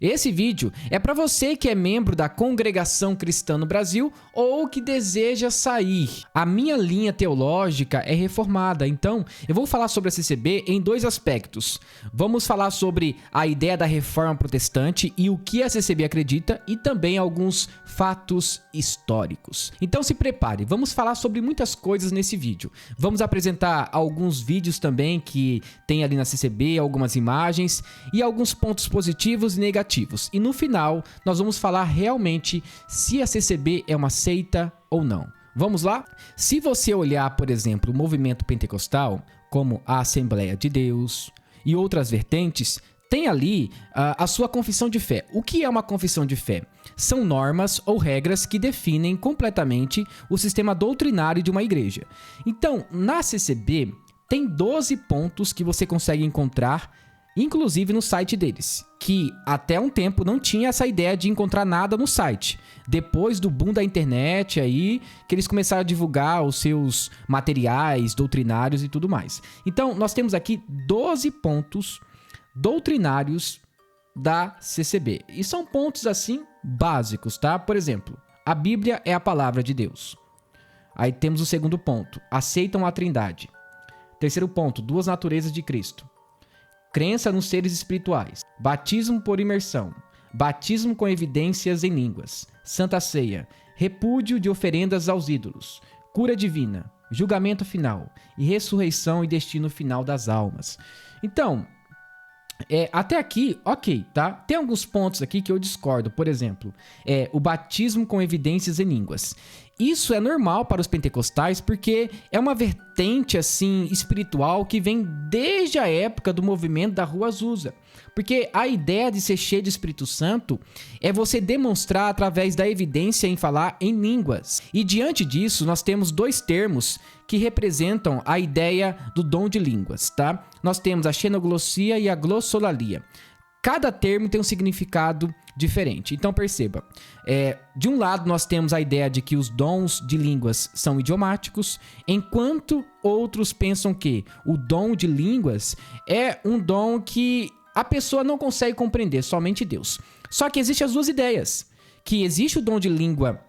Esse vídeo é para você que é membro da Congregação Cristã no Brasil ou que deseja sair. A minha linha teológica é reformada, então eu vou falar sobre a CCB em dois aspectos. Vamos falar sobre a ideia da reforma protestante e o que a CCB acredita e também alguns fatos históricos. Então se prepare, vamos falar sobre muitas coisas nesse vídeo. Vamos apresentar alguns vídeos também que tem ali na CCB, algumas imagens e alguns pontos positivos e negativos. E no final, nós vamos falar realmente se a CCB é uma seita ou não. Vamos lá? Se você olhar, por exemplo, o movimento pentecostal, como a Assembleia de Deus e outras vertentes, tem ali a sua confissão de fé. O que é uma confissão de fé? São normas ou regras que definem completamente o sistema doutrinário de uma igreja. Então, na CCB, tem 12 pontos que você consegue encontrar, inclusive no site deles, que até um tempo não tinha essa ideia de encontrar nada no site. Depois do boom da internet aí, que eles começaram a divulgar os seus materiais doutrinários e tudo mais. Então, nós temos aqui 12 pontos doutrinários da CCB. E são pontos, assim, básicos, tá? Por exemplo, a Bíblia é a palavra de Deus. Aí temos o segundo ponto, aceitam a Trindade. Terceiro ponto, duas naturezas de Cristo. Crença nos seres espirituais. Batismo por imersão. Batismo com evidências em línguas. Santa Ceia. Repúdio de oferendas aos ídolos. Cura divina. Julgamento final. E ressurreição e destino final das almas. Então, até aqui, ok, tá? Tem alguns pontos aqui que eu discordo. Por exemplo, o batismo com evidências em línguas. Isso é normal para os pentecostais porque é uma vertente assim espiritual que vem desde a época do movimento da Rua Azusa. Porque a ideia de ser cheio de Espírito Santo é você demonstrar através da evidência em falar em línguas. E diante disso, nós temos dois termos que representam a ideia do dom de línguas, tá? Nós temos a xenoglossia e a glossolalia. Cada termo tem um significado diferente. Então perceba, de um lado nós temos a ideia de que os dons de línguas são idiomáticos, enquanto outros pensam que o dom de línguas é um dom que a pessoa não consegue compreender, somente Deus. Só que existem as duas ideias, que existe o dom de língua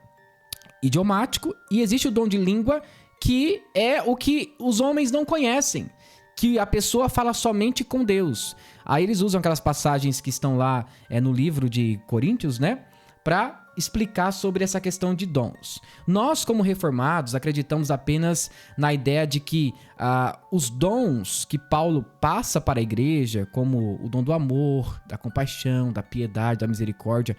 idiomático e existe o dom de língua que é o que os homens não conhecem, que a pessoa fala somente com Deus. Aí eles usam aquelas passagens que estão lá no livro de Coríntios, né? Para explicar sobre essa questão de dons. Nós, como reformados, acreditamos apenas na ideia de que os dons que Paulo passa para a igreja, como o dom do amor, da compaixão, da piedade, da misericórdia,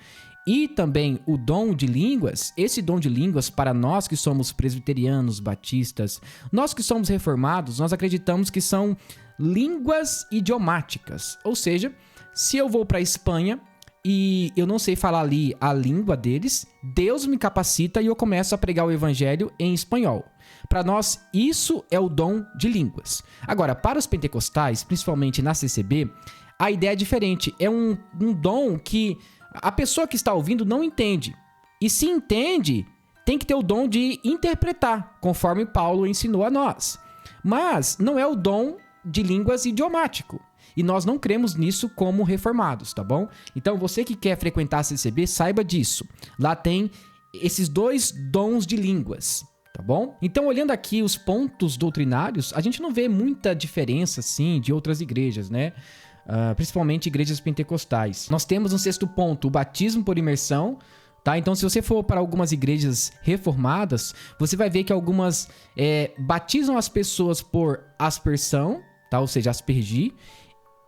e também o dom de línguas, esse dom de línguas para nós que somos presbiterianos, batistas, nós que somos reformados, nós acreditamos que são línguas idiomáticas. Ou seja, se eu vou para a Espanha e eu não sei falar ali a língua deles, Deus me capacita e eu começo a pregar o evangelho em espanhol. Para nós, isso é o dom de línguas. Agora, para os pentecostais, principalmente na CCB, a ideia é diferente. É um dom que a pessoa que está ouvindo não entende. E se entende, tem que ter o dom de interpretar, conforme Paulo ensinou a nós. Mas não é o dom de línguas idiomático. E nós não cremos nisso como reformados, tá bom? Então você que quer frequentar a CCB, saiba disso. Lá tem esses dois dons de línguas, tá bom? Então olhando aqui os pontos doutrinários, a gente não vê muita diferença assim de outras igrejas, né? Principalmente igrejas pentecostais. Nós temos no sexto ponto o batismo por imersão, tá? Então se você for para algumas igrejas reformadas, você vai ver que algumas batizam as pessoas por aspersão, tá? Ou seja, aspergir,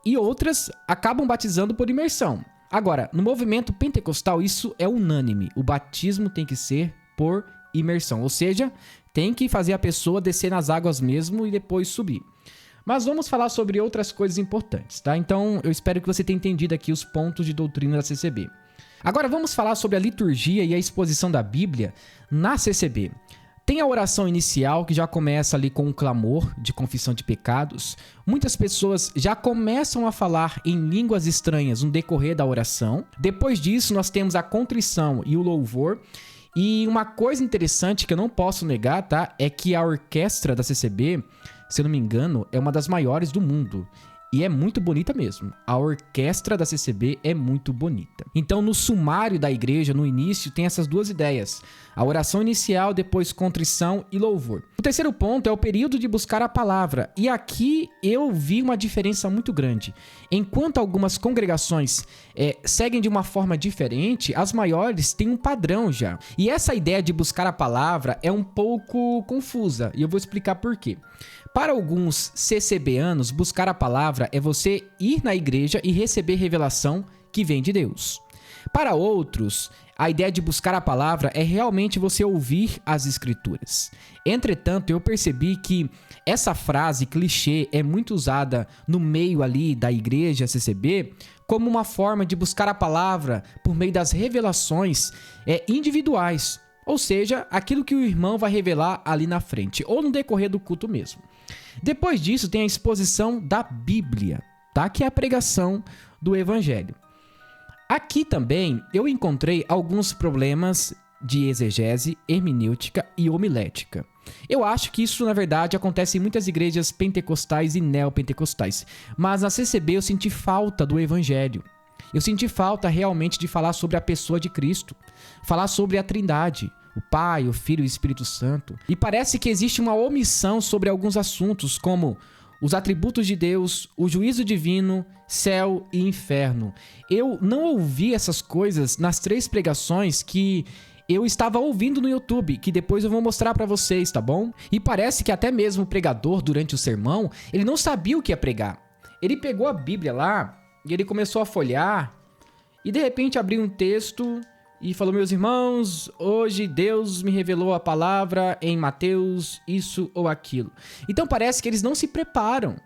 e outras acabam batizando por imersão. Agora, no movimento pentecostal isso é unânime, o batismo tem que ser por imersão, ou seja, tem que fazer a pessoa descer nas águas mesmo e depois subir. Mas vamos falar sobre outras coisas importantes, tá? Então, eu espero que você tenha entendido aqui os pontos de doutrina da CCB. Agora, vamos falar sobre a liturgia e a exposição da Bíblia na CCB. Tem a oração inicial, que já começa ali com um clamor de confissão de pecados. Muitas pessoas já começam a falar em línguas estranhas no decorrer da oração. Depois disso, nós temos a contrição e o louvor. E uma coisa interessante que eu não posso negar, tá? É que a orquestra da CCB, se eu não me engano, é uma das maiores do mundo. E é muito bonita mesmo. A orquestra da CCB é muito bonita. Então, no sumário da igreja, no início, tem essas duas ideias. A oração inicial, depois contrição e louvor. O terceiro ponto é o período de buscar a palavra. E aqui eu vi uma diferença muito grande. Enquanto algumas congregações seguem de uma forma diferente, as maiores têm um padrão já. E essa ideia de buscar a palavra é um pouco confusa. E eu vou explicar por quê. Para alguns CCBanos, buscar a palavra é você ir na igreja e receber revelação que vem de Deus. Para outros, a ideia de buscar a palavra é realmente você ouvir as escrituras. Entretanto, eu percebi que essa frase clichê é muito usada no meio ali da igreja CCB como uma forma de buscar a palavra por meio das revelações individuais. Ou seja, aquilo que o irmão vai revelar ali na frente, ou no decorrer do culto mesmo. Depois disso, tem a exposição da Bíblia, tá? Que é a pregação do Evangelho. Aqui também eu encontrei alguns problemas de exegese, hermenêutica e homilética. Eu acho que isso, na verdade, acontece em muitas igrejas pentecostais e neopentecostais. Mas na CCB eu senti falta do Evangelho. Eu senti falta realmente de falar sobre a pessoa de Cristo, falar sobre a Trindade, o Pai, o Filho e o Espírito Santo. E parece que existe uma omissão sobre alguns assuntos, como os atributos de Deus, o juízo divino, céu e inferno. Eu não ouvi essas coisas nas 3 pregações que eu estava ouvindo no YouTube, que depois eu vou mostrar para vocês, tá bom? E parece que até mesmo o pregador, durante o sermão, ele não sabia o que ia pregar. Ele pegou a Bíblia lá e ele começou a folhear e de repente abriu um texto e falou: meus irmãos, hoje Deus me revelou a palavra em Mateus, isso ou aquilo. Então parece que eles não se preparam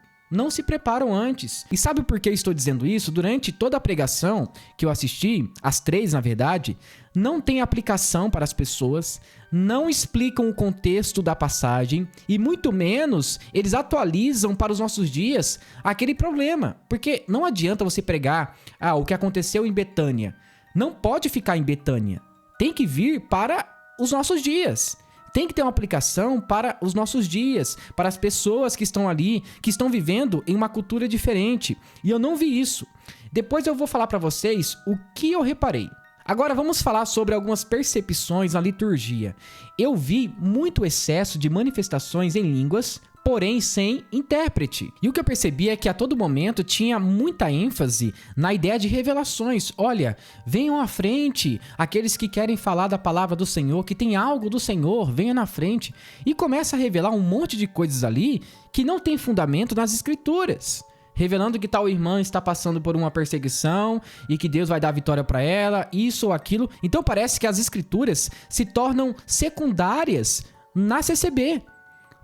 antes. E sabe por que eu estou dizendo isso? Durante toda a pregação que eu assisti, as 3 na verdade, não tem aplicação para as pessoas, não explicam o contexto da passagem e muito menos eles atualizam para os nossos dias aquele problema. Porque não adianta você pregar o que aconteceu em Betânia. Não pode ficar em Betânia. Tem que vir para os nossos dias. Tem que ter uma aplicação para os nossos dias, para as pessoas que estão ali, que estão vivendo em uma cultura diferente. E eu não vi isso. Depois eu vou falar para vocês o que eu reparei. Agora vamos falar sobre algumas percepções na liturgia. Eu vi muito excesso de manifestações em línguas, porém sem intérprete. E o que eu percebi é que a todo momento tinha muita ênfase na ideia de revelações. Olha, venham à frente, aqueles que querem falar da palavra do Senhor, que tem algo do Senhor, venha na frente. E começa a revelar um monte de coisas ali que não tem fundamento nas escrituras. Revelando que tal irmã está passando por uma perseguição e que Deus vai dar vitória para ela, isso ou aquilo. Então parece que as escrituras se tornam secundárias na CCB.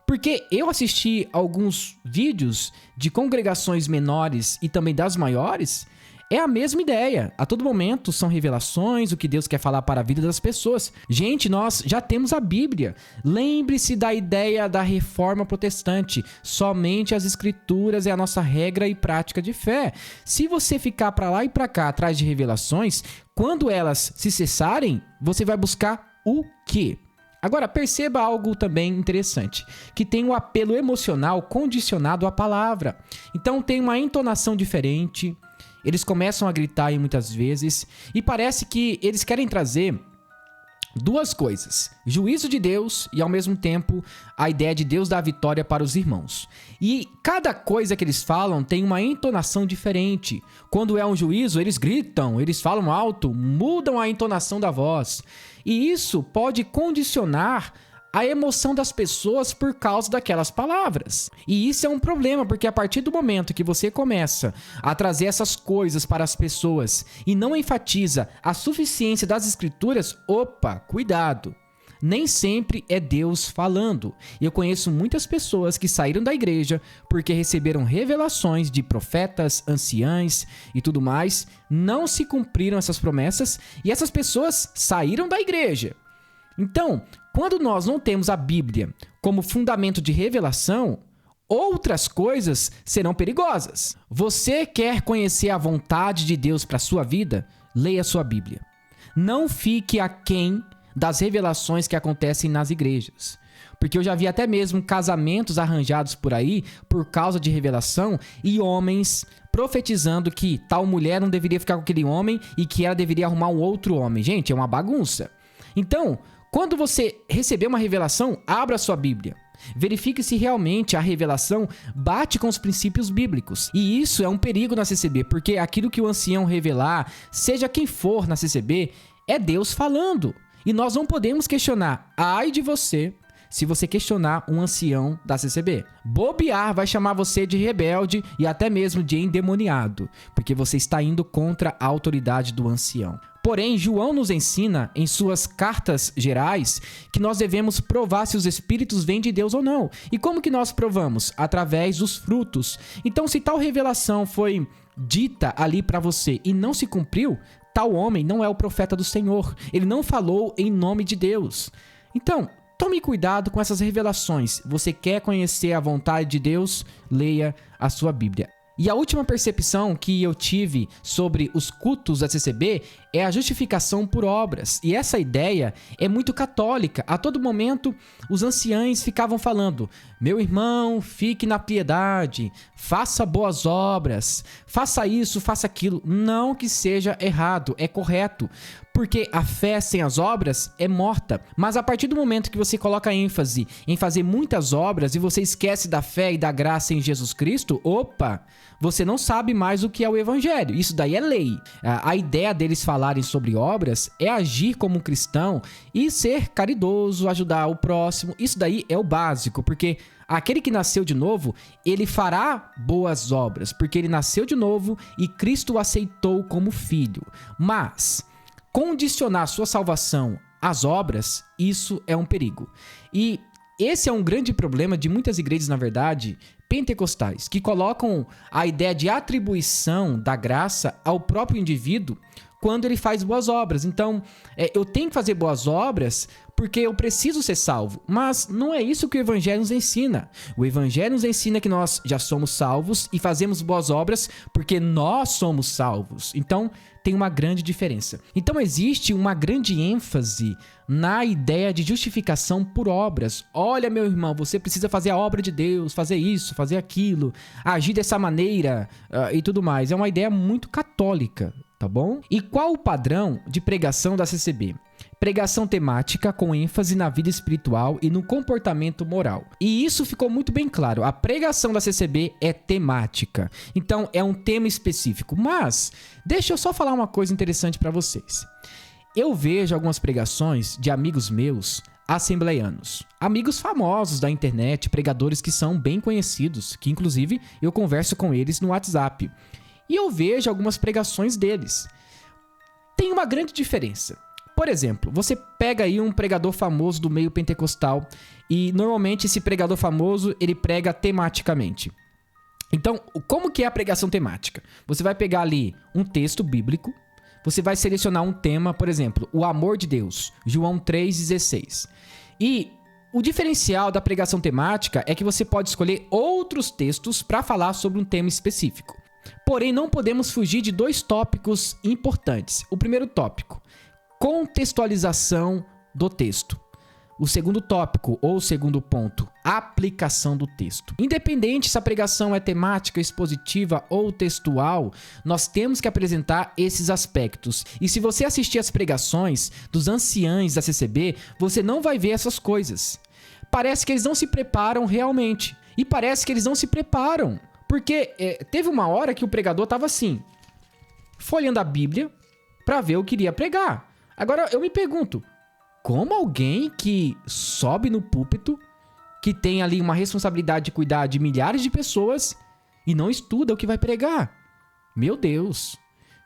Porque eu assisti alguns vídeos de congregações menores e também das maiores, é a mesma ideia. A todo momento são revelações, o que Deus quer falar para a vida das pessoas. Gente, nós já temos a Bíblia. Lembre-se da ideia da reforma protestante. Somente as escrituras é a nossa regra e prática de fé. Se você ficar para lá e para cá atrás de revelações, quando elas se cessarem, você vai buscar o quê? Agora, perceba algo também interessante, que tem o apelo emocional condicionado à palavra. Então, tem uma entonação diferente, eles começam a gritar aí muitas vezes, e parece que eles querem trazer 2 coisas: juízo de Deus e, ao mesmo tempo, a ideia de Deus dar vitória para os irmãos. E cada coisa que eles falam tem uma entonação diferente. Quando é um juízo, eles gritam, eles falam alto, mudam a entonação da voz. E isso pode condicionar a emoção das pessoas por causa daquelas palavras. E isso é um problema, porque a partir do momento que você começa a trazer essas coisas para as pessoas e não enfatiza a suficiência das escrituras, opa, cuidado. Nem sempre é Deus falando. Eu conheço muitas pessoas que saíram da igreja porque receberam revelações de profetas, anciães e tudo mais, não se cumpriram essas promessas e essas pessoas saíram da igreja. Então, quando nós não temos a Bíblia como fundamento de revelação, outras coisas serão perigosas. Você quer conhecer a vontade de Deus para a sua vida? Leia a sua Bíblia. Não fique aquém das revelações que acontecem nas igrejas. Porque eu já vi até mesmo casamentos arranjados por aí por causa de revelação e homens profetizando que tal mulher não deveria ficar com aquele homem e que ela deveria arrumar um outro homem. Gente, é uma bagunça. Então, quando você receber uma revelação, abra sua Bíblia. Verifique se realmente a revelação bate com os princípios bíblicos. E isso é um perigo na CCB, porque aquilo que o ancião revelar, seja quem for na CCB, é Deus falando. E nós não podemos questionar. Ai de você se você questionar um ancião da CCB. Bobear vai chamar você de rebelde e até mesmo de endemoniado, porque você está indo contra a autoridade do ancião. Porém, João nos ensina, em suas cartas gerais, que nós devemos provar se os espíritos vêm de Deus ou não. E como que nós provamos? Através dos frutos. Então, se tal revelação foi dita ali para você e não se cumpriu, tal homem não é o profeta do Senhor. Ele não falou em nome de Deus. Então, tome cuidado com essas revelações. Você quer conhecer a vontade de Deus? Leia a sua Bíblia. E a última percepção que eu tive sobre os cultos da CCB é a justificação por obras. E essa ideia é muito católica. A todo momento, os anciães ficavam falando: meu irmão, fique na piedade, faça boas obras, faça isso, faça aquilo. Não que seja errado, é correto. Porque a fé sem as obras é morta. Mas a partir do momento que você coloca ênfase em fazer muitas obras e você esquece da fé e da graça em Jesus Cristo, opa, você não sabe mais o que é o evangelho. Isso daí é lei. A ideia deles falarem sobre obras é agir como um cristão e ser caridoso, ajudar o próximo. Isso daí é o básico, porque aquele que nasceu de novo, ele fará boas obras, porque ele nasceu de novo e Cristo o aceitou como filho. Mas condicionar sua salvação às obras, isso é um perigo. E esse é um grande problema de muitas igrejas, na verdade, pentecostais, que colocam a ideia de atribuição da graça ao próprio indivíduo quando ele faz boas obras. Então, eu tenho que fazer boas obras porque eu preciso ser salvo. Mas não é isso que o Evangelho nos ensina. O Evangelho nos ensina que nós já somos salvos e fazemos boas obras porque nós somos salvos. Então, tem uma grande diferença. Então, existe uma grande ênfase na ideia de justificação por obras. Olha, meu irmão, você precisa fazer a obra de Deus, fazer isso, fazer aquilo, agir dessa maneira e tudo mais. É uma ideia muito católica, tá bom? E qual o padrão de pregação da CCB? Pregação temática com ênfase na vida espiritual e no comportamento moral. E isso ficou muito bem claro. A pregação da CCB é temática. Então, é um tema específico. Mas, deixa eu só falar uma coisa interessante para vocês. Eu vejo algumas pregações de amigos meus, assembleianos. Amigos famosos da internet, pregadores que são bem conhecidos, que inclusive eu converso com eles no WhatsApp. E eu vejo algumas pregações deles. Tem uma grande diferença. Por exemplo, você pega aí um pregador famoso do meio pentecostal e normalmente esse pregador famoso, ele prega tematicamente. Então, como que é a pregação temática? Você vai pegar ali um texto bíblico, você vai selecionar um tema, por exemplo, o amor de Deus, João 3,16. E o diferencial da pregação temática é que você pode escolher outros textos para falar sobre um tema específico. Porém, não podemos fugir de dois tópicos importantes. O primeiro tópico: contextualização do texto. O segundo tópico, ou segundo ponto, aplicação do texto. Independente se a pregação é temática, expositiva ou textual, nós temos que apresentar esses aspectos. E se você assistir às pregações dos anciães da CCB, você não vai ver essas coisas. Parece que eles não se preparam realmente. E parece que eles não se preparam. Porque teve uma hora que o pregador estava assim, folheando a Bíblia para ver o que iria pregar. Agora, eu me pergunto, como alguém que sobe no púlpito, que tem ali uma responsabilidade de cuidar de milhares de pessoas e não estuda o que vai pregar? Meu Deus!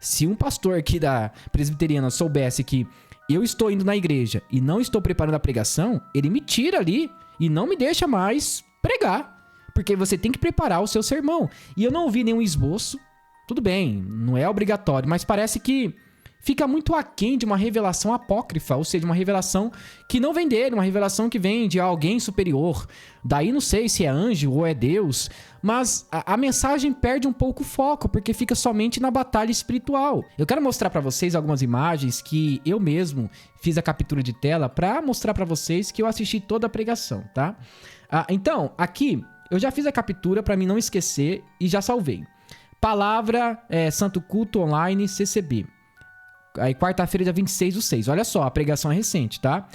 Se um pastor aqui da presbiteriana soubesse que eu estou indo na igreja e não estou preparando a pregação, ele me tira ali e não me deixa mais pregar. Porque você tem que preparar o seu sermão. E eu não vi nenhum esboço. Tudo bem, não é obrigatório, mas parece que fica muito aquém de uma revelação apócrifa, ou seja, uma revelação que não vem dele, uma revelação que vem de alguém superior. Daí não sei se é anjo ou é Deus, mas a mensagem perde um pouco o foco, porque fica somente na batalha espiritual. Eu quero mostrar para vocês algumas imagens que eu mesmo fiz a captura de tela para mostrar para vocês que eu assisti toda a pregação, tá? Então, aqui eu já fiz a captura para mim não esquecer e já salvei. Palavra Santo Culto Online CCB. Aí quarta-feira, dia 26/6. Olha só, a pregação é recente, tá?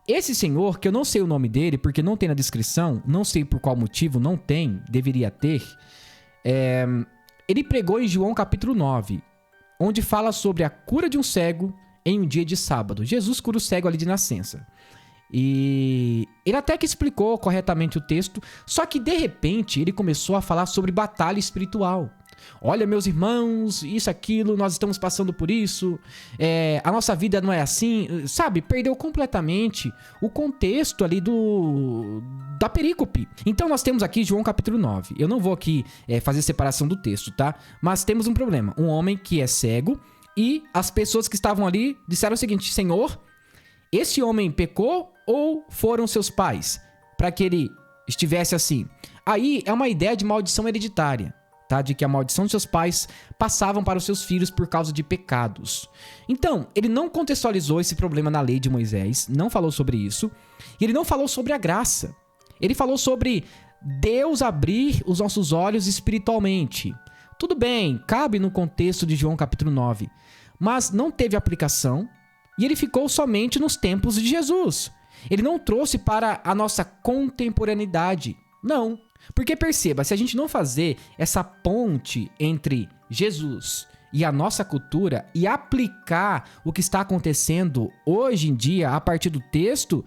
Esse senhor, que eu não sei o nome dele, porque não tem na descrição, não sei por qual motivo, não tem, deveria ter. Ele pregou em João capítulo 9, onde fala sobre a cura de um cego em um dia de sábado. Jesus cura o cego ali de nascença. E ele até que explicou corretamente o texto, só que de repente ele começou a falar sobre batalha espiritual. Olha, meus irmãos, isso, aquilo, nós estamos passando por isso, a nossa vida não é assim, sabe? Perdeu completamente o contexto ali da perícope. Então nós temos aqui João capítulo 9. Eu não vou aqui fazer separação do texto, tá? Mas temos um problema. Um homem que é cego e as pessoas que estavam ali disseram o seguinte: Senhor, esse homem pecou ou foram seus pais para que ele estivesse assim? Aí é uma ideia de maldição hereditária. Tá? De que a maldição de seus pais passavam para os seus filhos por causa de pecados. Então, ele não contextualizou esse problema na lei de Moisés, não falou sobre isso, e ele não falou sobre a graça. Ele falou sobre Deus abrir os nossos olhos espiritualmente. Tudo bem, cabe no contexto de João capítulo 9, mas não teve aplicação e ele ficou somente nos tempos de Jesus. Ele não trouxe para a nossa contemporaneidade, não. Porque perceba, se a gente não fazer essa ponte entre Jesus e a nossa cultura e aplicar o que está acontecendo hoje em dia a partir do texto,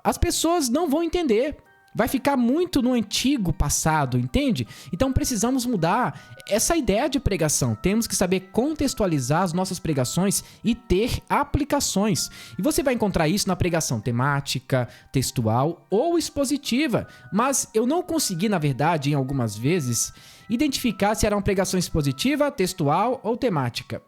as pessoas não vão entender. Vai ficar muito no antigo passado, entende? Então precisamos mudar essa ideia de pregação. Temos que saber contextualizar as nossas pregações e ter aplicações. E você vai encontrar isso na pregação temática, textual ou expositiva. Mas eu não consegui, na verdade, em algumas vezes, identificar se era uma pregação expositiva, textual ou temática.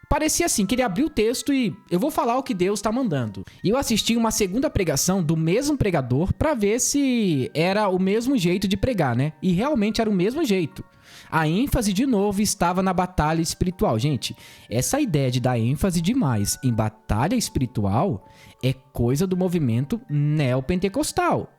Parecia assim, que ele abriu o texto e eu vou falar o que Deus está mandando. E eu assisti uma segunda pregação do mesmo pregador para ver se era o mesmo jeito de pregar, né? E realmente era o mesmo jeito. A ênfase, de novo, estava na batalha espiritual. Gente, essa ideia de dar ênfase demais em batalha espiritual é coisa do movimento neopentecostal.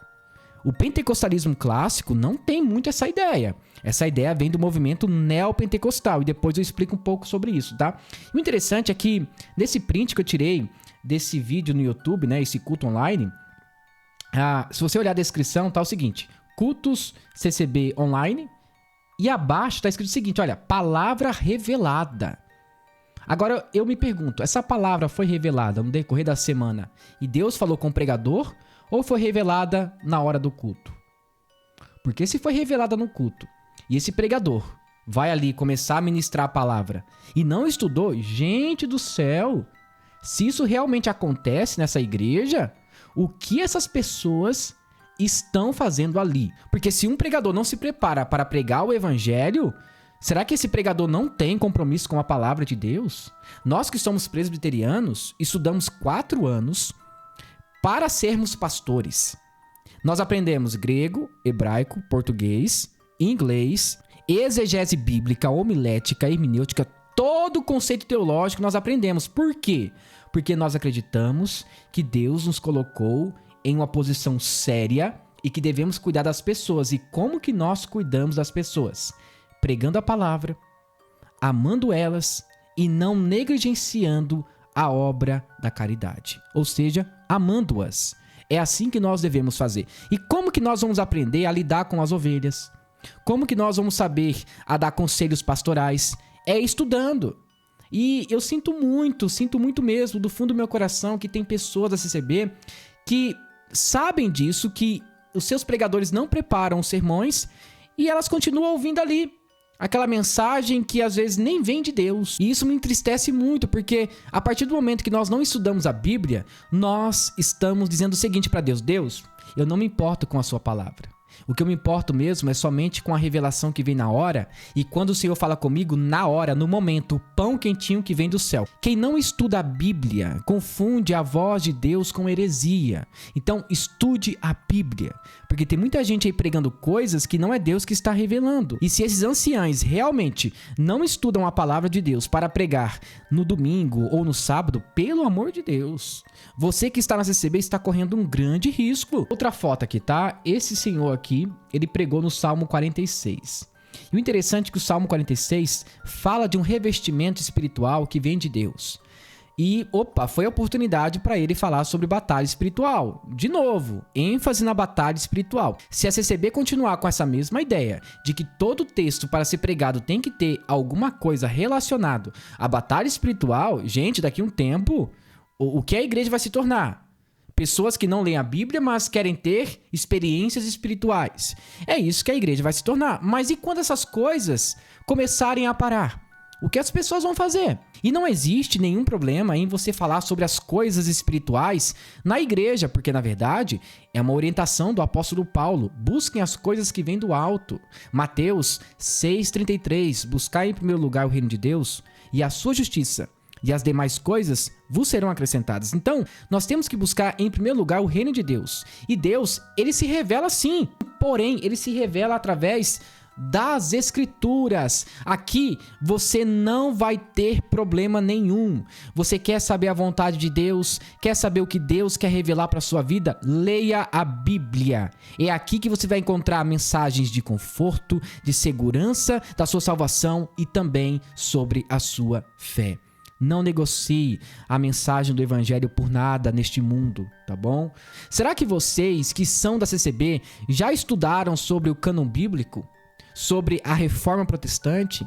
O pentecostalismo clássico não tem muito essa ideia. Essa ideia vem do movimento neopentecostal e depois eu explico um pouco sobre isso, tá? O interessante é que nesse print que eu tirei desse vídeo no YouTube, né, esse culto online, se você olhar a descrição, tá o seguinte: cultos CCB online, e abaixo tá escrito o seguinte, olha, palavra revelada. Agora eu me pergunto, essa palavra foi revelada no decorrer da semana e Deus falou com o pregador ou foi revelada na hora do culto? Porque se foi revelada no culto e esse pregador vai ali começar a ministrar a palavra e não estudou, gente do céu, se isso realmente acontece nessa igreja, o que essas pessoas estão fazendo ali? Porque se um pregador não se prepara para pregar o evangelho, será que esse pregador não tem compromisso com a palavra de Deus? Nós que somos presbiterianos, estudamos 4 anos para sermos pastores. Nós aprendemos grego, hebraico, português, inglês, exegese bíblica, homilética, hermenêutica, todo o conceito teológico nós aprendemos. Por quê? Porque nós acreditamos que Deus nos colocou em uma posição séria e que devemos cuidar das pessoas. E como que nós cuidamos das pessoas? Pregando a palavra, amando elas e não negligenciando a obra da caridade. Ou seja, amando-as. É assim que nós devemos fazer. E como que nós vamos aprender a lidar com as ovelhas? Como que nós vamos saber a dar conselhos pastorais? É estudando. E eu sinto muito mesmo, do fundo do meu coração, que tem pessoas da CCB que sabem disso, que os seus pregadores não preparam os sermões e elas continuam ouvindo ali aquela mensagem que às vezes nem vem de Deus. E isso me entristece muito, porque a partir do momento que nós não estudamos a Bíblia, nós estamos dizendo o seguinte para Deus: Deus, eu não me importo com a sua palavra. O que eu me importo mesmo é somente com a revelação que vem na hora e quando o Senhor fala comigo na hora, no momento, o pão quentinho que vem do céu. Quem não estuda a Bíblia confunde a voz de Deus com heresia. Então, estude a Bíblia, porque tem muita gente aí pregando coisas que não é Deus que está revelando. E se esses anciães realmente não estudam a palavra de Deus para pregar no domingo ou no sábado, pelo amor de Deus, você que está na CCB está correndo um grande risco. Outra foto aqui, tá? Esse senhor aqui, ele pregou no Salmo 46. E o interessante é que o Salmo 46 fala de um revestimento espiritual que vem de Deus. E, foi a oportunidade para ele falar sobre batalha espiritual. De novo, ênfase na batalha espiritual. Se a CCB continuar com essa mesma ideia de que todo texto para ser pregado tem que ter alguma coisa relacionado à batalha espiritual, gente, daqui a um tempo, o que a igreja vai se tornar? Pessoas que não leem a Bíblia, mas querem ter experiências espirituais. É isso que a igreja vai se tornar. Mas e quando essas coisas começarem a parar? O que as pessoas vão fazer? E não existe nenhum problema em você falar sobre as coisas espirituais na igreja, porque na verdade é uma orientação do apóstolo Paulo. Busquem as coisas que vêm do alto. Mateus 6,33. Buscai em primeiro lugar o reino de Deus e a sua justiça, e as demais coisas vos serão acrescentadas. Então, nós temos que buscar em primeiro lugar o reino de Deus. E Deus, ele se revela sim, porém, ele se revela através das Escrituras. Aqui você não vai ter problema nenhum. Você quer saber a vontade de Deus? Quer saber o que Deus quer revelar para sua vida? Leia a Bíblia. É aqui que você vai encontrar mensagens de conforto, de segurança da sua salvação e também sobre a sua fé. Não negocie a mensagem do Evangelho por nada neste mundo, tá bom? Será que vocês que são da CCB já estudaram sobre o cânon bíblico? Sobre a reforma protestante?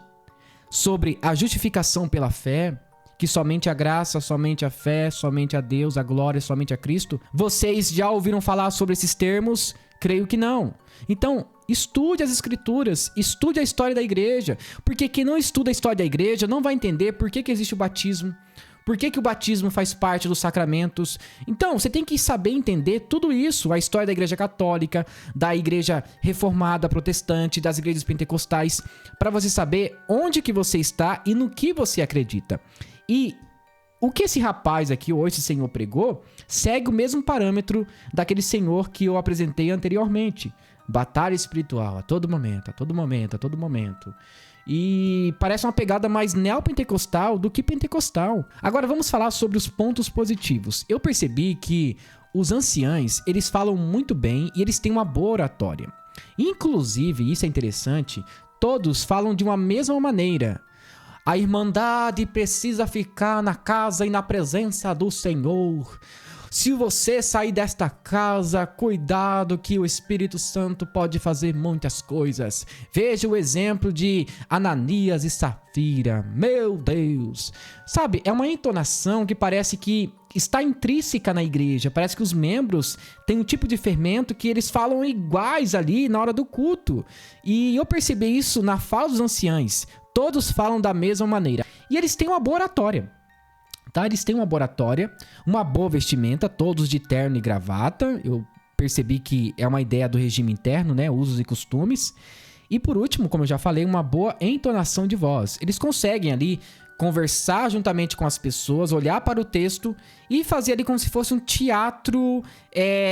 Sobre a justificação pela fé? Que somente a graça, somente a fé, somente a Deus, a glória, somente a Cristo? Vocês já ouviram falar sobre esses termos? Creio que não. Então, estude as Escrituras, estude a história da igreja, porque quem não estuda a história da igreja não vai entender por que existe o batismo, por que o batismo faz parte dos sacramentos. Então, você tem que saber entender tudo isso, a história da igreja católica, da igreja reformada, protestante, das igrejas pentecostais, para você saber onde que você está e no que você acredita. E o que esse rapaz aqui, ou esse senhor pregou, segue o mesmo parâmetro daquele senhor que eu apresentei anteriormente. Batalha espiritual, a todo momento, a todo momento, a todo momento. E parece uma pegada mais neopentecostal do que pentecostal. Agora vamos falar sobre os pontos positivos. Eu percebi que os anciães, eles falam muito bem e eles têm uma boa oratória. Inclusive, isso é interessante, todos falam de uma mesma maneira. A irmandade precisa ficar na casa e na presença do Senhor. Se você sair desta casa, cuidado que o Espírito Santo pode fazer muitas coisas. Veja o exemplo de Ananias e Safira. Meu Deus! Sabe, é uma entonação que parece que está intrínseca na igreja. Parece que os membros têm um tipo de fermento que eles falam iguais ali na hora do culto. E eu percebi isso na fala dos anciãos. Todos falam da mesma maneira. E eles têm uma boa oratória. Tá? Eles têm uma boa oratória, uma boa vestimenta, todos de terno e gravata. Eu percebi que é uma ideia do regime interno, né? Usos e costumes. E por último, como eu já falei, uma boa entonação de voz. Eles conseguem ali conversar juntamente com as pessoas, olhar para o texto e fazer ali como se fosse um teatro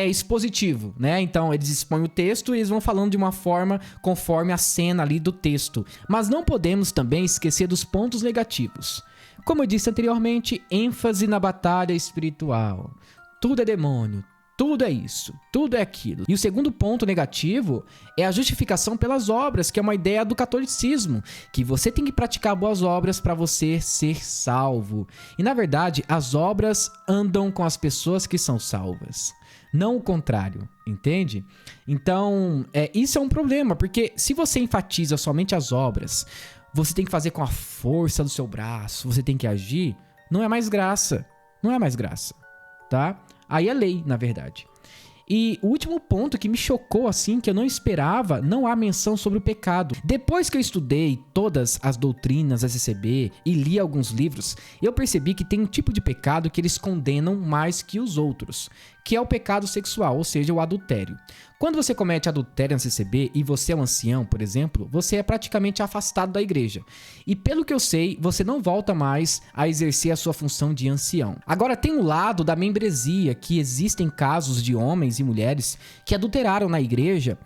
expositivo, né? Então, eles expõem o texto e eles vão falando de uma forma conforme a cena ali do texto. Mas não podemos também esquecer dos pontos negativos. Como eu disse anteriormente, ênfase na batalha espiritual. Tudo é demônio, tudo é isso, tudo é aquilo. E o segundo ponto negativo é a justificação pelas obras, que é uma ideia do catolicismo, que você tem que praticar boas obras para você ser salvo. E na verdade, as obras andam com as pessoas que são salvas, não o contrário, entende? Então, isso é um problema, porque se você enfatiza somente as obras, você tem que fazer com a força do seu braço, você tem que agir, não é mais graça, tá? Aí é lei, na verdade. E o último ponto que me chocou, assim, que eu não esperava, não há menção sobre o pecado. Depois que eu estudei todas as doutrinas da CCB e li alguns livros, eu percebi que tem um tipo de pecado que eles condenam mais que os outros, que é o pecado sexual, ou seja, o adultério. Quando você comete adultério na CCB e você é um ancião, por exemplo, você é praticamente afastado da igreja. E pelo que eu sei, você não volta mais a exercer a sua função de ancião. Agora tem um lado da membresia, que existem casos de homens e mulheres que adulteraram na igreja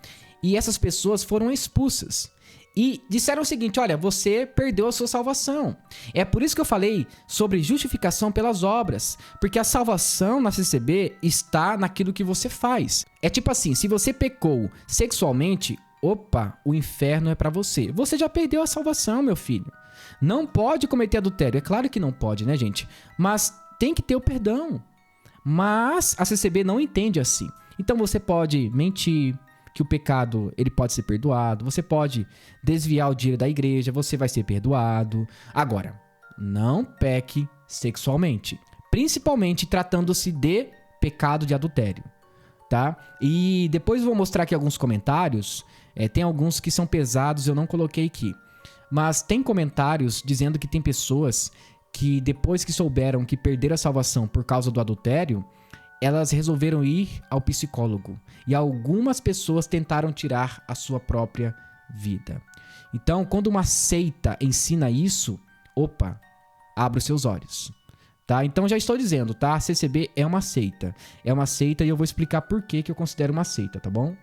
e essas pessoas foram expulsas. E disseram o seguinte: olha, você perdeu a sua salvação. É por isso que eu falei sobre justificação pelas obras. Porque a salvação na CCB está naquilo que você faz. É tipo assim, se você pecou sexualmente, opa, o inferno é pra você. Você já perdeu a salvação, meu filho. Não pode cometer adultério. É claro que não pode, né, gente? Mas tem que ter o perdão. Mas a CCB não entende assim. Então você pode mentir, que o pecado ele pode ser perdoado, você pode desviar o dinheiro da igreja, você vai ser perdoado. Agora, não peque sexualmente, principalmente tratando-se de pecado de adultério, tá? E depois eu vou mostrar aqui alguns comentários, tem alguns que são pesados, eu não coloquei aqui, mas tem comentários dizendo que tem pessoas que depois que souberam que perderam a salvação por causa do adultério, elas resolveram ir ao psicólogo. E algumas pessoas tentaram tirar a sua própria vida. Então, quando uma seita ensina isso, opa, abre os seus olhos. Tá? Então, já estou dizendo, tá? A CCB é uma seita. É uma seita e eu vou explicar por que eu considero uma seita, tá bom?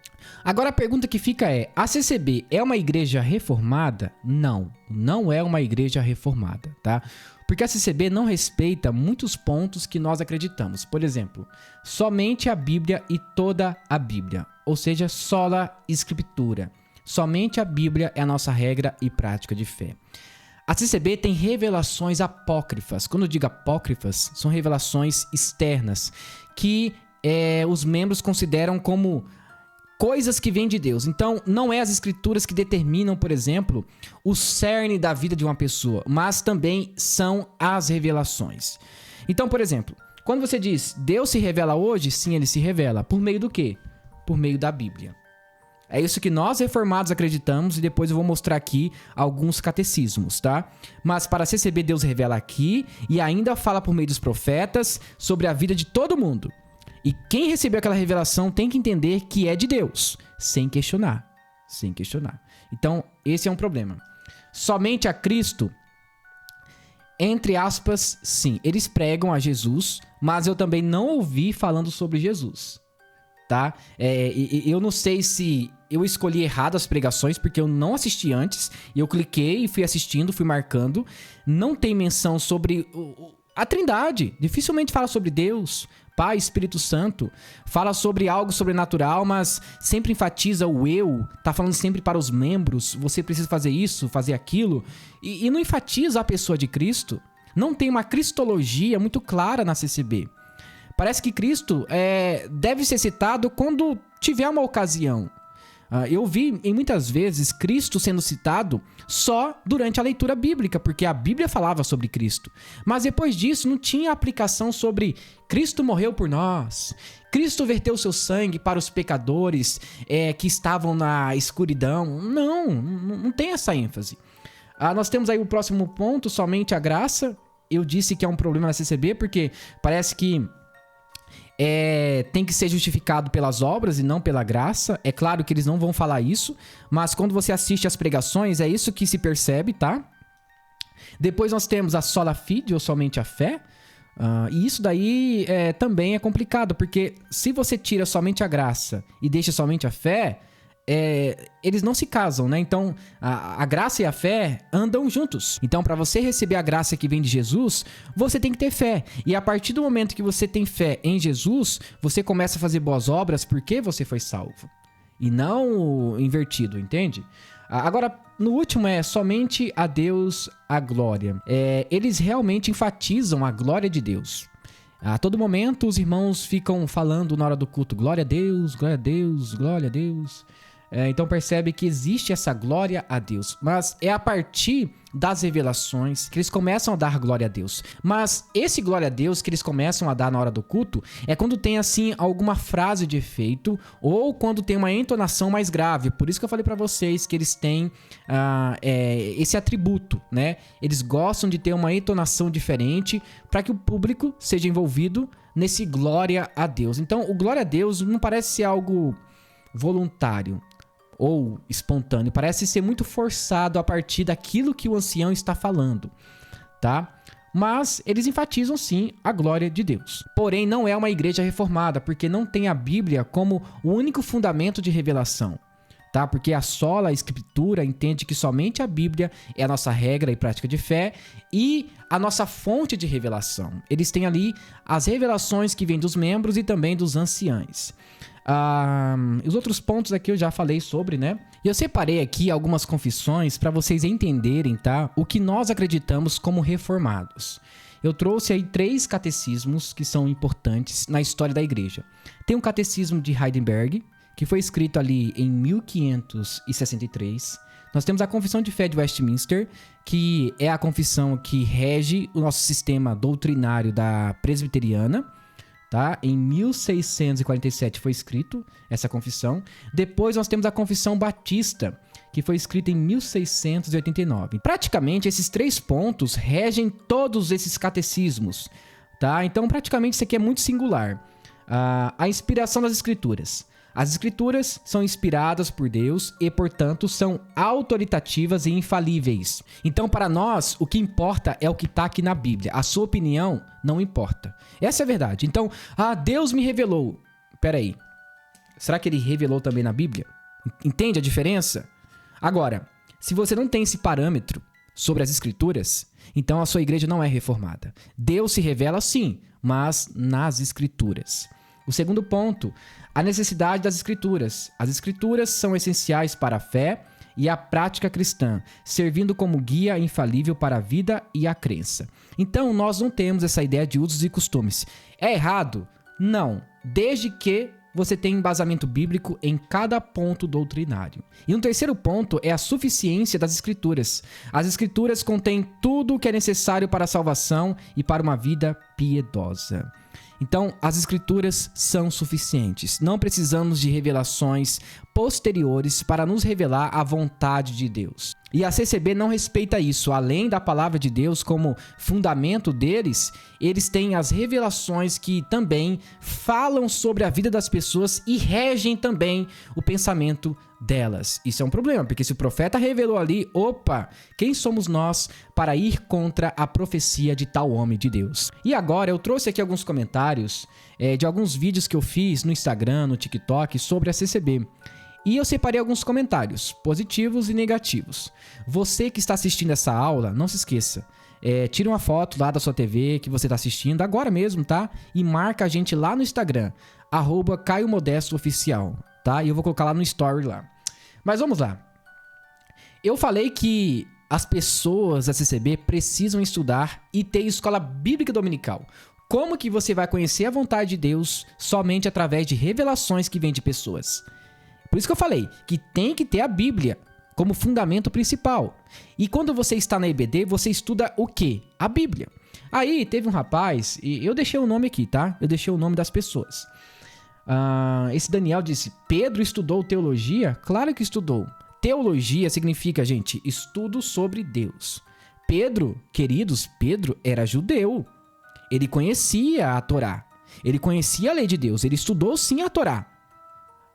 Agora, a pergunta que fica é: a CCB é uma igreja reformada? Não, não é uma igreja reformada, tá? Porque a CCB não respeita muitos pontos que nós acreditamos. Por exemplo, somente a Bíblia e toda a Bíblia. Ou seja, sola Escritura. Somente a Bíblia é a nossa regra e prática de fé. A CCB tem revelações apócrifas. Quando eu digo apócrifas, são revelações externas que os membros consideram como coisas que vêm de Deus. Então, não é as escrituras que determinam, por exemplo, o cerne da vida de uma pessoa, mas também são as revelações. Então, por exemplo, quando você diz Deus se revela hoje, sim, ele se revela. Por meio do quê? Por meio da Bíblia. É isso que nós reformados acreditamos e depois eu vou mostrar aqui alguns catecismos, tá? Mas para a CCB, Deus revela aqui e ainda fala por meio dos profetas sobre a vida de todo mundo. E quem recebeu aquela revelação tem que entender que é de Deus, sem questionar. Sem questionar. Então, esse é um problema. Somente a Cristo, entre aspas, sim, eles pregam a Jesus, mas eu também não ouvi falando sobre Jesus, tá? Eu não sei se eu escolhi errado as pregações, porque eu não assisti antes, e eu cliquei e fui assistindo, fui marcando. Não tem menção sobre a Trindade, dificilmente fala sobre Deus, Pai, Espírito Santo, fala sobre algo sobrenatural, mas sempre enfatiza o eu, tá falando sempre para os membros, você precisa fazer isso, fazer aquilo, e não enfatiza a pessoa de Cristo. Não tem uma cristologia muito clara na CCB. Parece que Cristo deve ser citado quando tiver uma ocasião. Eu vi em muitas vezes Cristo sendo citado só durante a leitura bíblica, porque a Bíblia falava sobre Cristo. Mas depois disso não tinha aplicação sobre Cristo morreu por nós, Cristo verteu seu sangue para os pecadores que estavam na escuridão. Não tem essa ênfase. Nós temos aí o próximo ponto, somente a graça. Eu disse que é um problema na CCB porque parece que tem que ser justificado pelas obras e não pela graça. É claro que eles não vão falar isso, mas quando você assiste as pregações, é isso que se percebe, tá? Depois nós temos a sola fide, ou somente a fé. E isso daí também é complicado, porque se você tira somente a graça e deixa somente a fé, eles não se casam, né? Então, a graça e a fé andam juntos. Então, para você receber a graça que vem de Jesus, você tem que ter fé. E a partir do momento que você tem fé em Jesus, você começa a fazer boas obras porque você foi salvo. E não invertido, entende? Agora, no último somente a Deus a glória. Eles realmente enfatizam a glória de Deus. A todo momento, os irmãos ficam falando na hora do culto, glória a Deus, glória a Deus, glória a Deus. Então percebe que existe essa glória a Deus. Mas é a partir das revelações que eles começam a dar glória a Deus. Mas esse glória a Deus que eles começam a dar na hora do culto é quando tem assim alguma frase de efeito ou quando tem uma entonação mais grave. Por isso que eu falei para vocês que eles têm esse atributo, né? Eles gostam de ter uma entonação diferente para que o público seja envolvido nesse glória a Deus. Então o glória a Deus não parece ser algo voluntário ou espontâneo, parece ser muito forçado a partir daquilo que o ancião está falando, tá? Mas eles enfatizam sim a glória de Deus. Porém, não é uma igreja reformada, porque não tem a Bíblia como o único fundamento de revelação, tá? Porque a sola escritura entende que somente a Bíblia é a nossa regra e prática de fé e a nossa fonte de revelação. Eles têm ali as revelações que vêm dos membros e também dos anciãos. Os outros pontos aqui eu já falei sobre, né? E eu separei aqui algumas confissões para vocês entenderem, tá? O que nós acreditamos como reformados. Eu trouxe aí 3 catecismos que são importantes na história da igreja. Tem o Catecismo de Heidelberg, que foi escrito ali em 1563. Nós temos a Confissão de Fé de Westminster, que é a confissão que rege o nosso sistema doutrinário da presbiteriana. Tá? Em 1647 foi escrito essa confissão. Depois nós temos a Confissão Batista, que foi escrita em 1689. Praticamente esses 3 pontos regem todos esses catecismos. Tá? Então praticamente isso aqui é muito singular. A inspiração das Escrituras. As Escrituras são inspiradas por Deus e, portanto, são autoritativas e infalíveis. Então, para nós, o que importa é o que está aqui na Bíblia. A sua opinião não importa. Essa é a verdade. Então, Deus me revelou. Peraí, será que ele revelou também na Bíblia? Entende a diferença? Agora, se você não tem esse parâmetro sobre as Escrituras, então a sua igreja não é reformada. Deus se revela sim, mas nas Escrituras. O segundo ponto, a necessidade das Escrituras. As Escrituras são essenciais para a fé e a prática cristã, servindo como guia infalível para a vida e a crença. Então, nós não temos essa ideia de usos e costumes. É errado? Não, desde que você tenha embasamento bíblico em cada ponto doutrinário. E um terceiro ponto é a suficiência das Escrituras. As Escrituras contêm tudo o que é necessário para a salvação e para uma vida piedosa. Então, as Escrituras são suficientes. Não precisamos de revelações posteriores para nos revelar a vontade de Deus. E a CCB não respeita isso. Além da palavra de Deus como fundamento deles, eles têm as revelações que também falam sobre a vida das pessoas e regem também o pensamento delas. Isso é um problema, porque se o profeta revelou ali, quem somos nós para ir contra a profecia de tal homem de Deus? E agora eu trouxe aqui alguns comentários de alguns vídeos que eu fiz no Instagram, no TikTok sobre a CCB. E eu separei alguns comentários, positivos e negativos. Você que está assistindo essa aula, não se esqueça. Tira uma foto lá da sua TV que você está assistindo, agora mesmo, tá? E marca a gente lá no Instagram, @CaioModestoOficial, tá? E eu vou colocar lá no story lá. Mas vamos lá. Eu falei que as pessoas da CCB precisam estudar e ter escola bíblica dominical. Como que você vai conhecer a vontade de Deus somente através de revelações que vêm de pessoas? Por isso que eu falei que tem que ter a Bíblia como fundamento principal. E quando você está na EBD, você estuda o quê? A Bíblia. Aí teve um rapaz, e eu deixei o nome aqui, tá? Eu deixei o nome das pessoas. Esse Daniel disse, Pedro estudou teologia? Claro que estudou. Teologia significa, gente, estudo sobre Deus. Pedro, queridos, Pedro era judeu. Ele conhecia a Torá. Ele conhecia a lei de Deus. Ele estudou sim a Torá.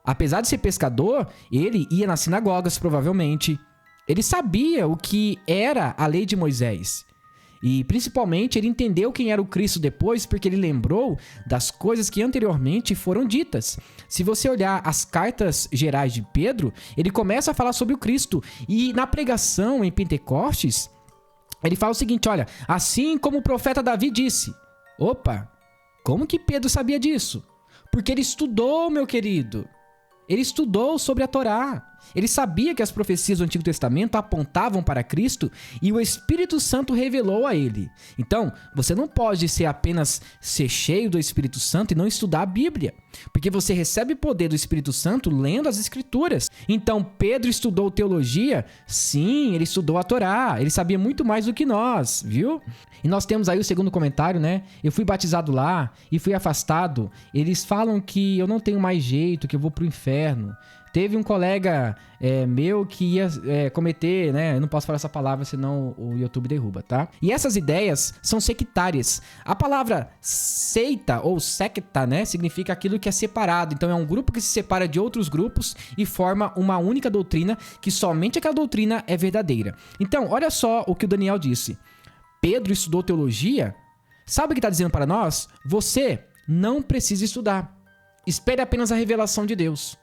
Apesar de ser pescador, ele ia nas sinagogas, provavelmente. Ele sabia o que era a lei de Moisés. E, principalmente, ele entendeu quem era o Cristo depois, porque ele lembrou das coisas que anteriormente foram ditas. Se você olhar as cartas gerais de Pedro, ele começa a falar sobre o Cristo. E na pregação em Pentecostes, ele fala o seguinte, olha, assim como o profeta Davi disse. Como que Pedro sabia disso? Porque ele estudou, meu querido. Ele estudou sobre a Torá. Ele sabia que as profecias do Antigo Testamento apontavam para Cristo e o Espírito Santo revelou a ele. Então, você não pode apenas ser cheio do Espírito Santo e não estudar a Bíblia, porque você recebe poder do Espírito Santo lendo as Escrituras. Então, Pedro estudou teologia? Sim, ele estudou a Torá, ele sabia muito mais do que nós, viu? E nós temos aí o segundo comentário, né? Eu fui batizado lá e fui afastado. Eles falam que eu não tenho mais jeito, que eu vou pro inferno. Teve um colega meu que ia cometer, né? Eu não posso falar essa palavra, senão o YouTube derruba, tá? E essas ideias são sectárias. A palavra seita ou secta, né? Significa aquilo que é separado. Então é um grupo que se separa de outros grupos e forma uma única doutrina, que somente aquela doutrina é verdadeira. Então, olha só o que o Daniel disse. Pedro estudou teologia? Sabe o que está dizendo para nós? Você não precisa estudar. Espere apenas a revelação de Deus.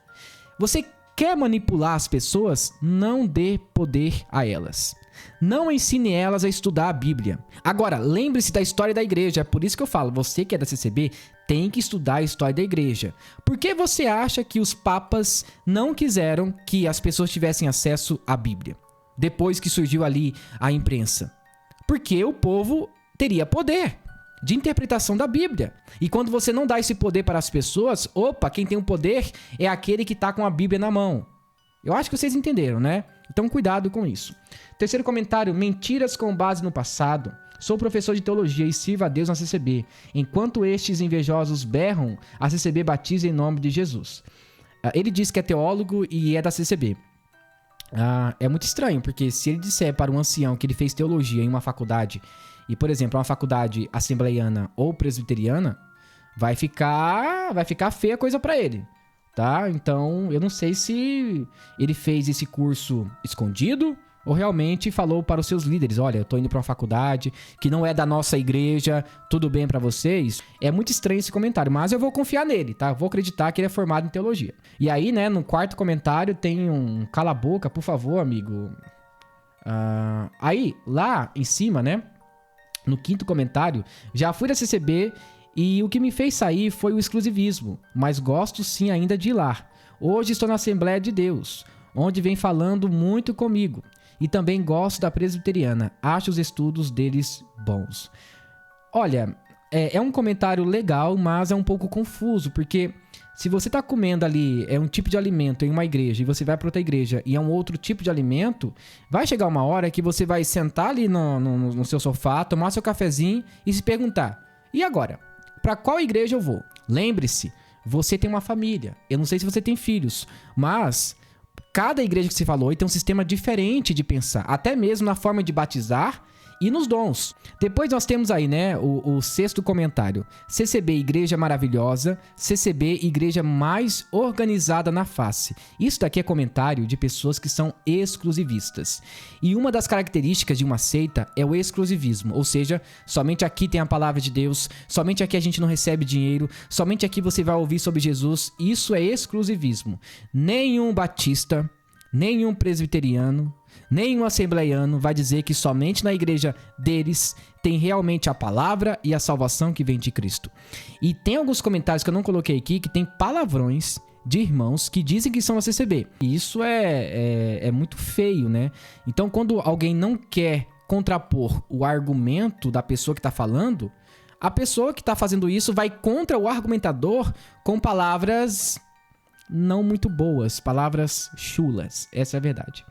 Você quer manipular as pessoas? Não dê poder a elas. Não ensine elas a estudar a Bíblia. Agora, lembre-se da história da igreja. É por isso que eu falo, você que é da CCB tem que estudar a história da igreja. Por que você acha que os papas não quiseram que as pessoas tivessem acesso à Bíblia? Depois que surgiu ali a imprensa. Porque o povo teria poder de interpretação da Bíblia. E quando você não dá esse poder para as pessoas, quem tem o poder é aquele que está com a Bíblia na mão. Eu acho que vocês entenderam, né? Então cuidado com isso. Terceiro comentário, mentiras com base no passado. Sou professor de teologia e sirvo a Deus na CCB. Enquanto estes invejosos berram, a CCB batiza em nome de Jesus. Ele diz que é teólogo e é da CCB. É muito estranho, porque se ele disser para um ancião que ele fez teologia em uma faculdade, e, por exemplo, uma faculdade assembleiana ou presbiteriana, vai ficar feia a coisa para ele, tá? Então, eu não sei se ele fez esse curso escondido ou realmente falou para os seus líderes, olha, eu tô indo para uma faculdade que não é da nossa igreja, tudo bem para vocês? É muito estranho esse comentário, mas eu vou confiar nele, tá? Vou acreditar que ele é formado em teologia. E aí, né, no quarto comentário tem um cala a boca, por favor, amigo. Aí, lá em cima, né, no quinto comentário, já fui da CCB e o que me fez sair foi o exclusivismo, mas gosto sim ainda de ir lá. Hoje estou na Assembleia de Deus, onde vem falando muito comigo. E também gosto da presbiteriana. Acho os estudos deles bons. Olha, é um comentário legal, mas é um pouco confuso, porque se você está comendo ali um tipo de alimento em uma igreja e você vai para outra igreja e é um outro tipo de alimento, vai chegar uma hora que você vai sentar ali no seu sofá, tomar seu cafezinho e se perguntar, e agora? Para qual igreja eu vou? Lembre-se, você tem uma família. Eu não sei se você tem filhos, mas cada igreja que você falou tem um sistema diferente de pensar, até mesmo na forma de batizar e nos dons. Depois nós temos aí, né, o sexto comentário. CCB, igreja maravilhosa. CCB, igreja mais organizada na face. Isso daqui é comentário de pessoas que são exclusivistas. E uma das características de uma seita é o exclusivismo. Ou seja, somente aqui tem a palavra de Deus, somente aqui a gente não recebe dinheiro, somente aqui você vai ouvir sobre Jesus. Isso é exclusivismo. Nenhum batista, nenhum presbiteriano, nenhum assembleiano vai dizer que somente na igreja deles tem realmente a palavra e a salvação que vem de Cristo. E tem alguns comentários que eu não coloquei aqui que tem palavrões de irmãos que dizem que são a CCB. E isso é muito feio, né? Então, quando alguém não quer contrapor o argumento da pessoa que está falando, a pessoa que está fazendo isso vai contra o argumentador com palavras não muito boas, palavras chulas. Essa é a verdade.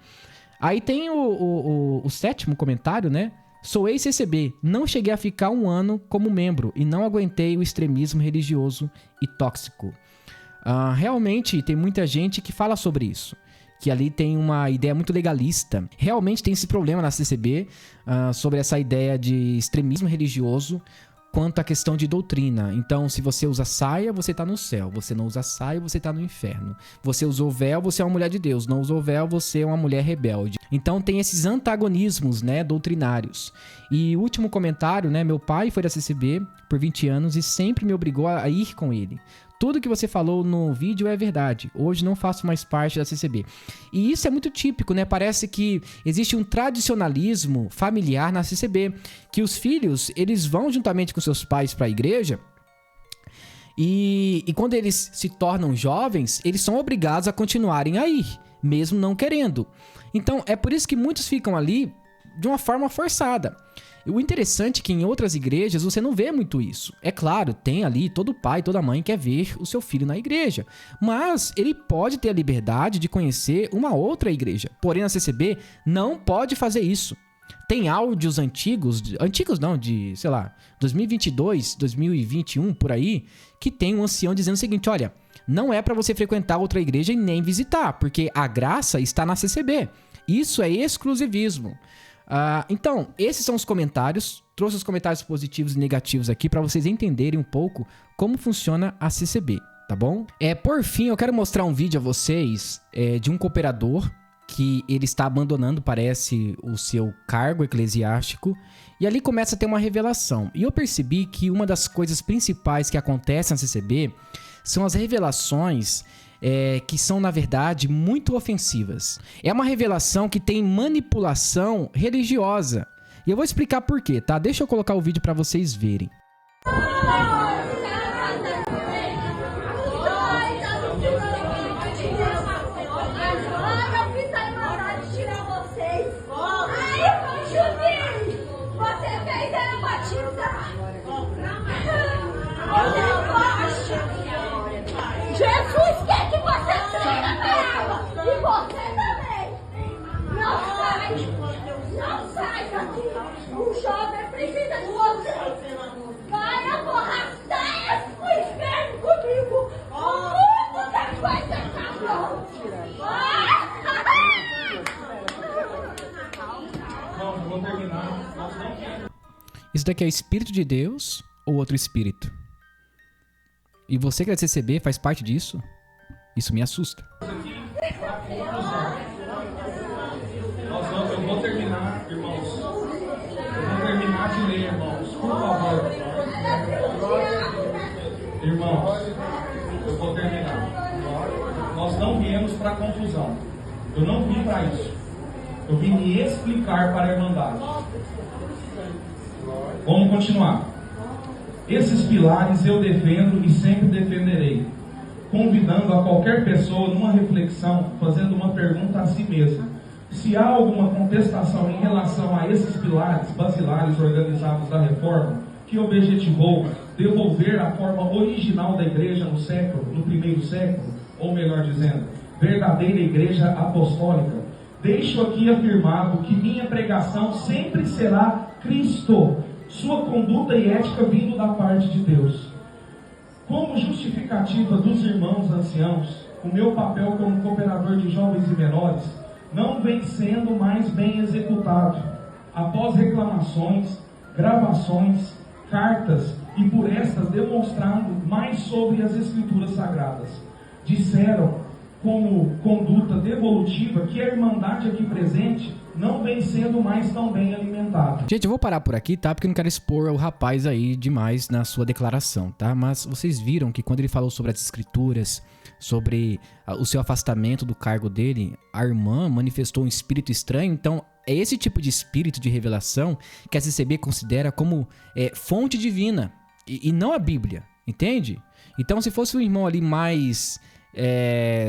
Aí tem o sétimo comentário, né? Sou ex-CCB, não cheguei a ficar 1 ano como membro e não aguentei o extremismo religioso e tóxico. Realmente tem muita gente que fala sobre isso, que ali tem uma ideia muito legalista. Realmente tem esse problema na CCB sobre essa ideia de extremismo religioso quanto à questão de doutrina. Então, se você usa saia, você está no céu. Você não usa saia, você está no inferno. Você usou véu, você é uma mulher de Deus. Não usou véu, você é uma mulher rebelde. Então, tem esses antagonismos, né, doutrinários. E o último comentário, né, meu pai foi da CCB por 20 anos e sempre me obrigou a ir com ele. Tudo que você falou no vídeo é verdade. Hoje não faço mais parte da CCB. E isso é muito típico, né? Parece que existe um tradicionalismo familiar na CCB, que os filhos, eles vão juntamente com seus pais para a igreja e quando eles se tornam jovens, eles são obrigados a continuarem a ir, mesmo não querendo. Então, é por isso que muitos ficam ali de uma forma forçada. O interessante é que em outras igrejas você não vê muito isso. É claro, tem ali todo pai, toda mãe quer ver o seu filho na igreja. Mas ele pode ter a liberdade de conhecer uma outra igreja. Porém, a CCB não pode fazer isso. Tem áudios antigos não, de, sei lá, 2022, 2021, por aí, que tem um ancião dizendo o seguinte, olha, não é para você frequentar outra igreja e nem visitar, porque a graça está na CCB. Isso é exclusivismo. Então, esses são os comentários. Trouxe os comentários positivos e negativos aqui para vocês entenderem um pouco como funciona a CCB, tá bom? Por fim, eu quero mostrar um vídeo a vocês de um cooperador que ele está abandonando, parece, o seu cargo eclesiástico, e ali começa a ter uma revelação. E eu percebi que uma das coisas principais que acontece na CCB são as revelações que são, na verdade, muito ofensivas. É uma revelação que tem manipulação religiosa. E eu vou explicar por quê, tá? Deixa eu colocar o vídeo para vocês verem. Jesus quer que você siga pra ela. E você também. Não sai. Não sai daqui. O jovem precisa de você. Vai aborraçar esse inferno comigo. O mundo que vai ser acabou. Vou terminar. Isso daqui é o Espírito de Deus ou outro espírito? E você que é da CCB faz parte disso? Isso me assusta. Eu vou terminar, irmãos. Eu vou terminar de ler, irmãos. Por favor. Irmãos, eu vou terminar. Nós não viemos para confusão. Eu não vim para isso. Eu vim me explicar para a Irmandade. Vamos continuar. Esses pilares eu defendo e sempre defenderei, convidando a qualquer pessoa numa reflexão, fazendo uma pergunta a si mesma. Se há alguma contestação em relação a esses pilares basilares organizados da reforma, que objetivou devolver a forma original da igreja no primeiro século, ou melhor dizendo, verdadeira igreja apostólica, deixo aqui afirmado que minha pregação sempre será Cristo, sua conduta e ética vindo da parte de Deus. Como justificativa dos irmãos anciãos, o meu papel como cooperador de jovens e menores não vem sendo mais bem executado. Após reclamações, gravações, cartas e por estas demonstrando mais sobre as Escrituras Sagradas, disseram como conduta devolutiva que a Irmandade aqui presente não vem sendo mais tão bem alimentada. Gente, eu vou parar por aqui, tá? Porque eu não quero expor o rapaz aí demais na sua declaração, tá? Mas vocês viram que quando ele falou sobre as escrituras, sobre o seu afastamento do cargo dele, a irmã manifestou um espírito estranho. Então, é esse tipo de espírito de revelação que a CCB considera como fonte divina e não a Bíblia, entende? Então, se fosse um irmão ali mais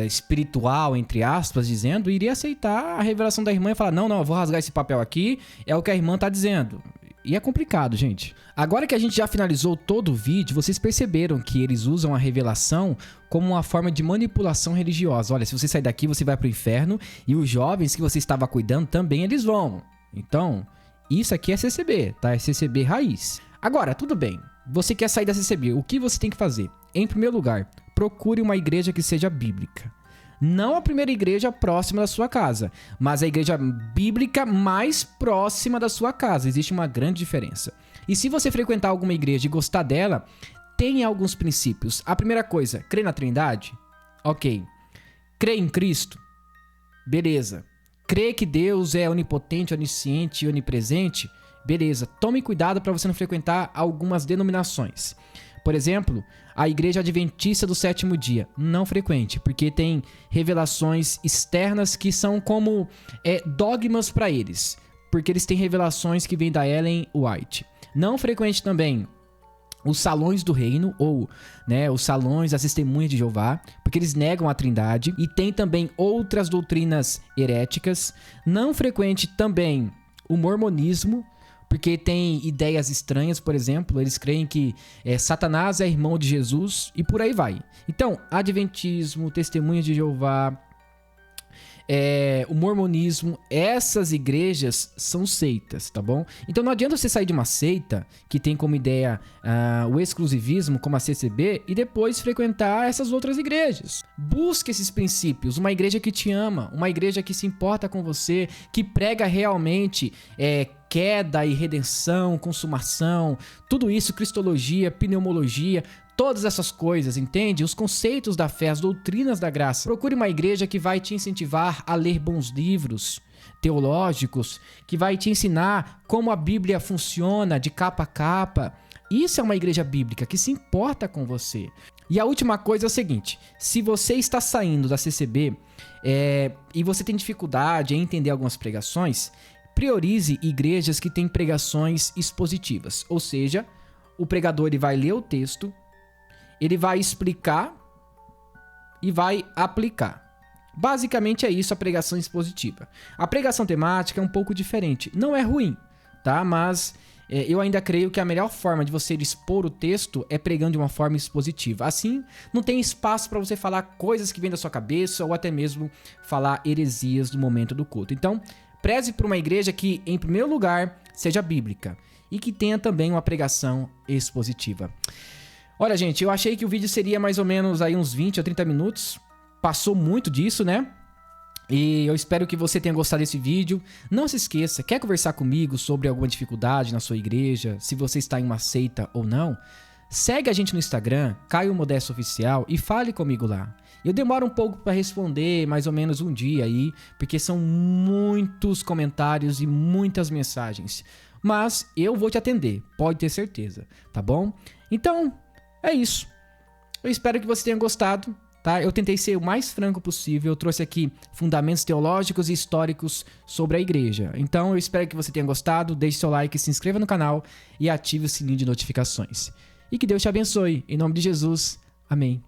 espiritual, entre aspas, dizendo, iria aceitar a revelação da irmã e falar, não, eu vou rasgar esse papel aqui, é o que a irmã tá dizendo. E é complicado, gente. Agora que a gente já finalizou todo o vídeo, vocês perceberam que eles usam a revelação como uma forma de manipulação religiosa. Olha, se você sair daqui, você vai pro inferno, e os jovens que você estava cuidando também eles vão. Então, isso aqui é CCB, tá? É CCB raiz. Agora, tudo bem. Você quer sair da CCB, o que você tem que fazer? Em primeiro lugar, procure uma igreja que seja bíblica. Não a primeira igreja próxima da sua casa, mas a igreja bíblica mais próxima da sua casa. Existe uma grande diferença. E se você frequentar alguma igreja e gostar dela, tem alguns princípios. A primeira coisa, crê na Trindade? Ok. Crê em Cristo? Beleza. Crê que Deus é onipotente, onisciente e onipresente? Beleza. Tome cuidado para você não frequentar algumas denominações. Por exemplo, a Igreja Adventista do Sétimo Dia. Não frequente, porque tem revelações externas que são como dogmas para eles. Porque eles têm revelações que vêm da Ellen White. Não frequente também os salões do reino, ou, né, os salões das testemunhas de Jeová, porque eles negam a trindade, e tem também outras doutrinas heréticas. Não frequente também o mormonismo, porque tem ideias estranhas, por exemplo, eles creem que Satanás é irmão de Jesus, e por aí vai. Então, adventismo, testemunhas de Jeová, o mormonismo, essas igrejas são seitas, tá bom? Então não adianta você sair de uma seita que tem como ideia o exclusivismo, como a CCB, e depois frequentar essas outras igrejas. Busque esses princípios, uma igreja que te ama, uma igreja que se importa com você, que prega realmente queda e redenção, consumação, tudo isso, cristologia, pneumologia, todas essas coisas, entende? Os conceitos da fé, as doutrinas da graça. Procure uma igreja que vai te incentivar a ler bons livros teológicos, que vai te ensinar como a Bíblia funciona de capa a capa. Isso é uma igreja bíblica que se importa com você. E a última coisa é o seguinte: se você está saindo da CCB e você tem dificuldade em entender algumas pregações, priorize igrejas que têm pregações expositivas. Ou seja, o pregador ele vai ler o texto, ele vai explicar e vai aplicar. Basicamente é isso a pregação expositiva. A pregação temática é um pouco diferente. Não é ruim, tá? Mas eu ainda creio que a melhor forma de você expor o texto é pregando de uma forma expositiva. Assim, não tem espaço para você falar coisas que vêm da sua cabeça ou até mesmo falar heresias no momento do culto. Então, preze por uma igreja que, em primeiro lugar, seja bíblica e que tenha também uma pregação expositiva. Olha, gente, eu achei que o vídeo seria mais ou menos aí uns 20 a 30 minutos. Passou muito disso, né? E eu espero que você tenha gostado desse vídeo. Não se esqueça, quer conversar comigo sobre alguma dificuldade na sua igreja, se você está em uma seita ou não? Segue a gente no Instagram, Caio Modesto Oficial, e fale comigo lá. Eu demoro um pouco para responder, mais ou menos um dia aí, porque são muitos comentários e muitas mensagens. Mas eu vou te atender, pode ter certeza, tá bom? Então, é isso. Eu espero que você tenha gostado, tá? Eu tentei ser o mais franco possível. Eu trouxe aqui fundamentos teológicos e históricos sobre a igreja. Então, eu espero que você tenha gostado. Deixe seu like, se inscreva no canal e ative o sininho de notificações. E que Deus te abençoe. Em nome de Jesus. Amém.